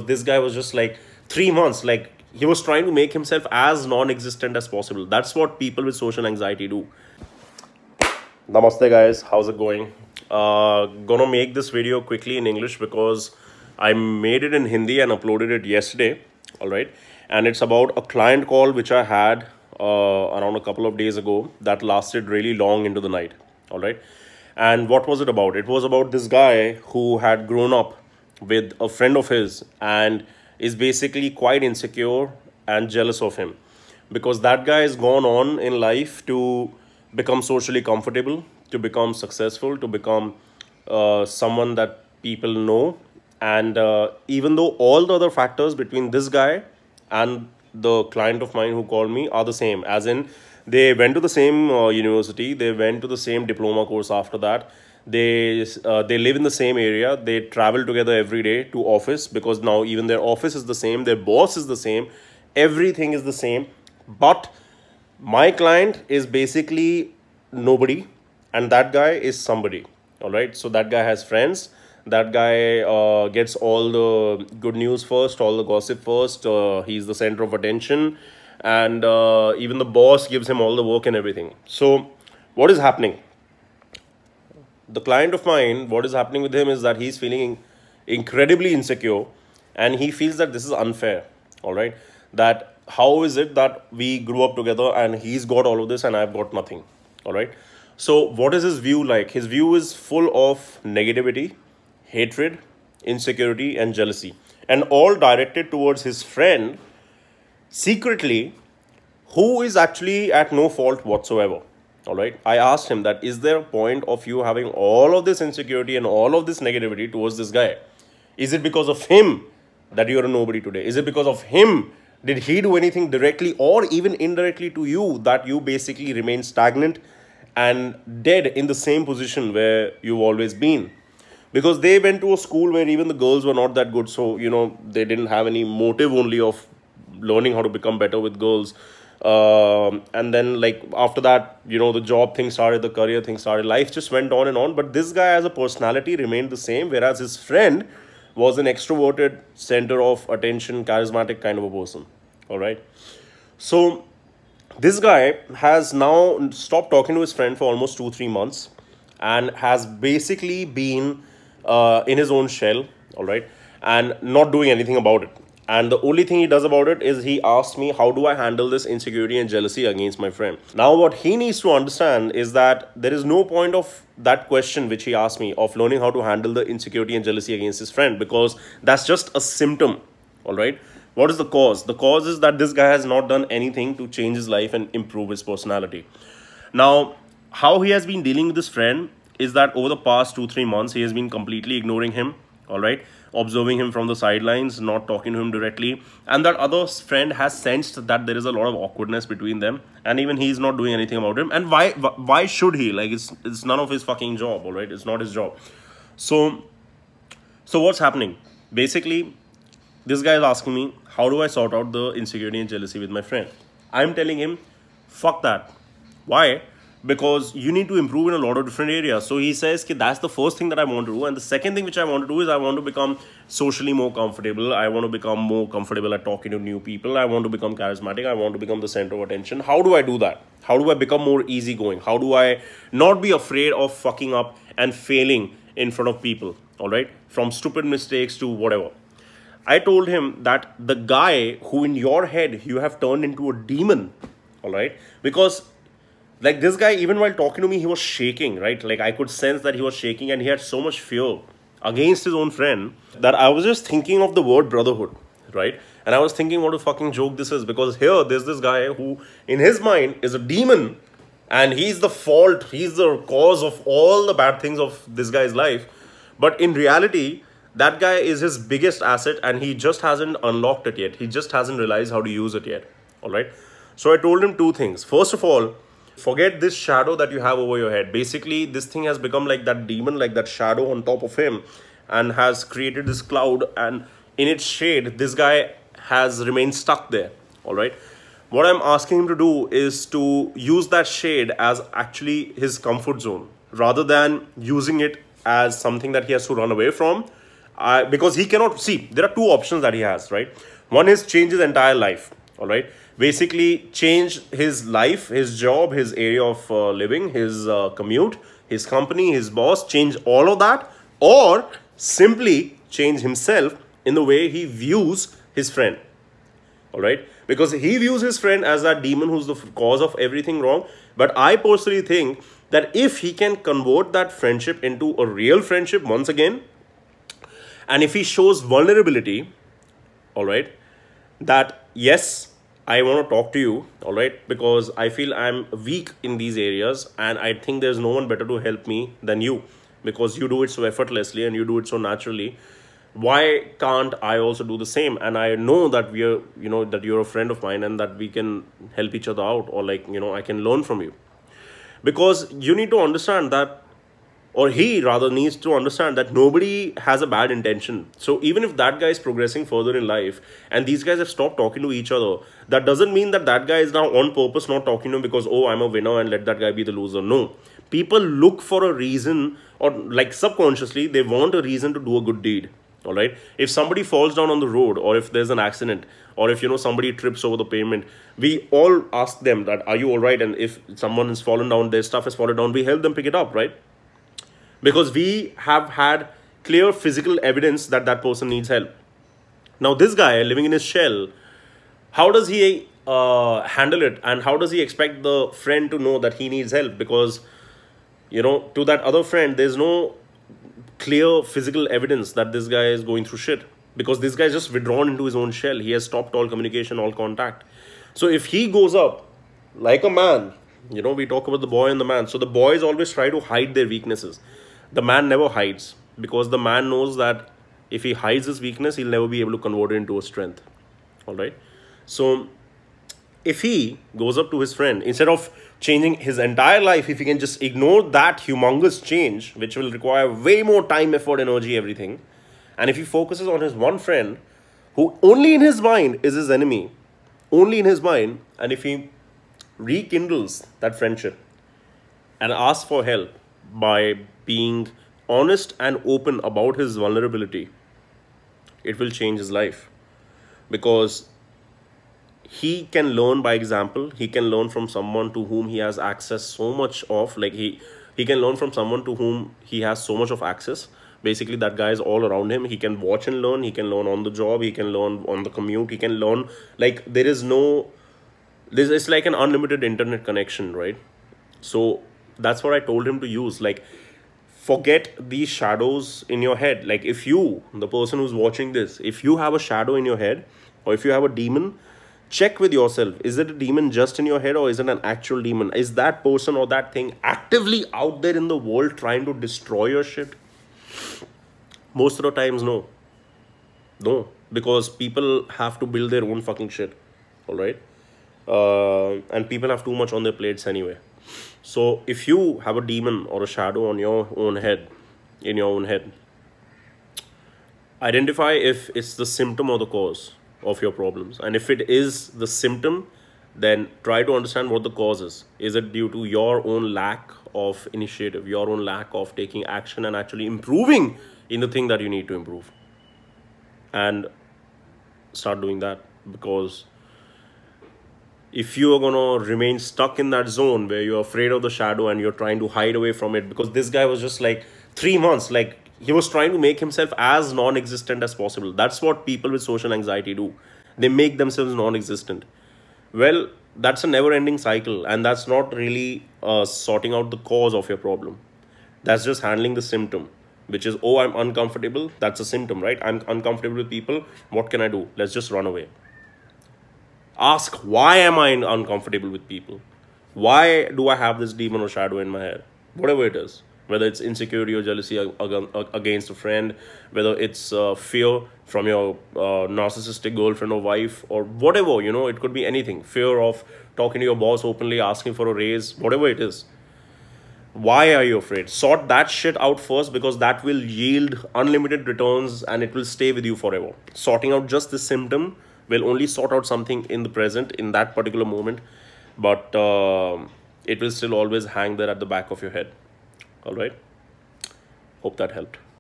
This guy was just like 3 months, like he was trying to make himself as non-existent as possible. That's what people with social anxiety do. Namaste guys, how's it going? Gonna make this video quickly in English because I made it in Hindi and uploaded it yesterday. All right, and it's about a client call which I had around a couple of days ago that lasted really long into the night. All right, and what was it about? It was about this guy who had grown up with a friend of his and is basically quite insecure and jealous of him because that guy has gone on in life to become socially comfortable, to become successful, to become someone that people know. And even though all the other factors between this guy and the client of mine who called me are the same, as in they went to the same university, they went to the same diploma course after that, they live in the same area, they travel together every day to office because now even their office is the same, their boss is the same, everything is the same. But my client is basically nobody and that guy is somebody. All right, so that guy has friends, that guy gets all the good news first, all the gossip first, he's the center of attention, and even the boss gives him all the work and everything. So what is happening? The client of mine, what is happening with him is that he's feeling incredibly insecure and he feels that this is unfair. All right, that how is it that we grew up together and he's got all of this and I've got nothing. All right, so what is his view like? His view is full of negativity, hatred, insecurity and jealousy, and all directed towards his friend secretly, who is actually at no fault whatsoever. All right, I asked him that, is there a point of you having all of this insecurity and all of this negativity towards this guy? Is it because of him that you're a nobody today? Is it because of him? Did he do anything directly or even indirectly to you that you basically remain stagnant and dead in the same position where you've always been? Because they went to a school where even the girls were not that good. So, you know, they didn't have any motive only of learning how to become better with girls. And then like after that, you know, the job thing started, the career thing started, life just went on and on. But this guy as a personality remained the same, whereas his friend was an extroverted, center of attention, charismatic kind of a person. All right, so this guy has now stopped talking to his friend for almost 2-3 months and has basically been in his own shell. All right, and not doing anything about it. And the only thing he does about it is he asks me, how do I handle this insecurity and jealousy against my friend? Now, what he needs to understand is that there is no point of that question which he asked me of learning how to handle the insecurity and jealousy against his friend, because that's just a symptom. All right. What is the cause? The cause is that this guy has not done anything to change his life and improve his personality. Now, how he has been dealing with this friend is that over the past 2-3 months, he has been completely ignoring him. All right, observing him from the sidelines, not talking to him directly, and that other friend has sensed that there is a lot of awkwardness between them, and even he's not doing anything about him. And why should he? Like, it's none of his fucking job. All right, it's not his job. So what's happening? Basically, this guy is asking me, how do I sort out the insecurity and jealousy with my friend? I'm telling him, fuck that. Why? Because you need to improve in a lot of different areas. So he says, that's the first thing that I want to do. And the second thing which I want to do is I want to become socially more comfortable. I want to become more comfortable at talking to new people. I want to become charismatic. I want to become the center of attention. How do I do that? How do I become more easygoing? How do I not be afraid of fucking up and failing in front of people? All right, from stupid mistakes to whatever. I told him that the guy who in your head you have turned into a demon. All right, because like this guy, even while talking to me, he was shaking, right? Like I could sense that he was shaking and he had so much fear against his own friend that I was just thinking of the word brotherhood, right? And I was thinking what a fucking joke this is, because here there's this guy who in his mind is a demon and he's the fault, he's the cause of all the bad things of this guy's life. But in reality, that guy is his biggest asset and he just hasn't unlocked it yet. He just hasn't realized how to use it yet. All right. So I told him 2 things. First of all, forget this shadow that you have over your head. Basically, this thing has become like that demon, like that shadow on top of him, and has created this cloud. And in its shade, this guy has remained stuck there. All right. What I'm asking him to do is to use that shade as actually his comfort zone, rather than using it as something that he has to run away from. because he cannot see, there are two options that he has, right? One is change his entire life, all right? Basically change his life, his job, his area of living, his commute, his company, his boss, change all of that, or simply change himself in the way he views his friend, all right? Because he views his friend as that demon who's the cause of everything wrong. But I personally think that if he can convert that friendship into a real friendship once again, and if he shows vulnerability, all right, that yes, I want to talk to you, all right, because I feel I'm weak in these areas and I think there's no one better to help me than you, because you do it so effortlessly and you do it so naturally. Why can't I also do the same? And I know that we are, you know, that you're a friend of mine and that we can help each other out, or like, you know, I can learn from you. Because you need to understand that, or he rather needs to understand that nobody has a bad intention. So even if that guy is progressing further in life and these guys have stopped talking to each other, that doesn't mean that that guy is now on purpose not talking to him because, oh, I'm a winner and let that guy be the loser. No. People look for a reason, or like subconsciously, they want a reason to do a good deed. All right. If somebody falls down on the road, or if there's an accident, or if, you know, somebody trips over the pavement, we all ask them that, are you all right? And if someone has fallen down, their stuff has fallen down, we help them pick it up, right? Because we have had clear physical evidence that that person needs help. Now, this guy living in his shell, how does he handle it? And how does he expect the friend to know that he needs help? Because, you know, to that other friend, there's no clear physical evidence that this guy is going through shit, because this guy is just withdrawn into his own shell. He has stopped all communication, all contact. So if he goes up like a man, you know, we talk about the boy and the man. So the boys always try to hide their weaknesses. The man never hides, because the man knows that if he hides his weakness, he'll never be able to convert it into a strength. All right. So if he goes up to his friend, instead of changing his entire life, if he can just ignore that humongous change, which will require way more time, effort, energy, everything, and if he focuses on his one friend who only in his mind is his enemy, only in his mind, and if he rekindles that friendship and asks for help by being honest and open about his vulnerability, it will change his life. Because he can learn by example. He can learn from someone to whom he has access so much of, like he can learn from someone to whom he has so much of access. Basically, that guy is all around him. He can watch and learn. He can learn on the job. He can learn on the commute. He can learn, like, there is no, this is like an unlimited internet connection, right? So that's what I told him to use. Like, forget these shadows in your head. Like, if you, the person who's watching this, if you have a shadow in your head, or if you have a demon, check with yourself. Is it a demon just in your head, or is it an actual demon? Is that person or that thing actively out there in the world trying to destroy your shit? Most of the times, no. No. Because people have to build their own fucking shit. Alright? And people have too much on their plates anyway. So if you have a demon or a shadow on your own head, in your own head, identify if it's the symptom or the cause of your problems. And if it is the symptom, then try to understand what the cause is. Is it due to your own lack of initiative, your own lack of taking action and actually improving in the thing that you need to improve? And start doing that. Because if you are going to remain stuck in that zone where you're afraid of the shadow and you're trying to hide away from it, because this guy was just like 3 months, like, he was trying to make himself as non-existent as possible. That's what people with social anxiety do. They make themselves non-existent. Well, that's a never-ending cycle. And that's not really sorting out the cause of your problem. That's just handling the symptom, which is, oh, I'm uncomfortable. That's a symptom, right? I'm uncomfortable with people. What can I do? Let's just run away. Ask, why am I uncomfortable with people? Why do I have this demon or shadow in my head? Whatever it is. Whether it's insecurity or jealousy against a friend, whether it's fear from your narcissistic girlfriend or wife, or whatever, you know, it could be anything. Fear of talking to your boss openly, asking for a raise, whatever it is. Why are you afraid? Sort that shit out first, because that will yield unlimited returns and it will stay with you forever. Sorting out just the symptom will only sort out something in the present, in that particular moment, but it will still always hang there at the back of your head. All right. Hope that helped.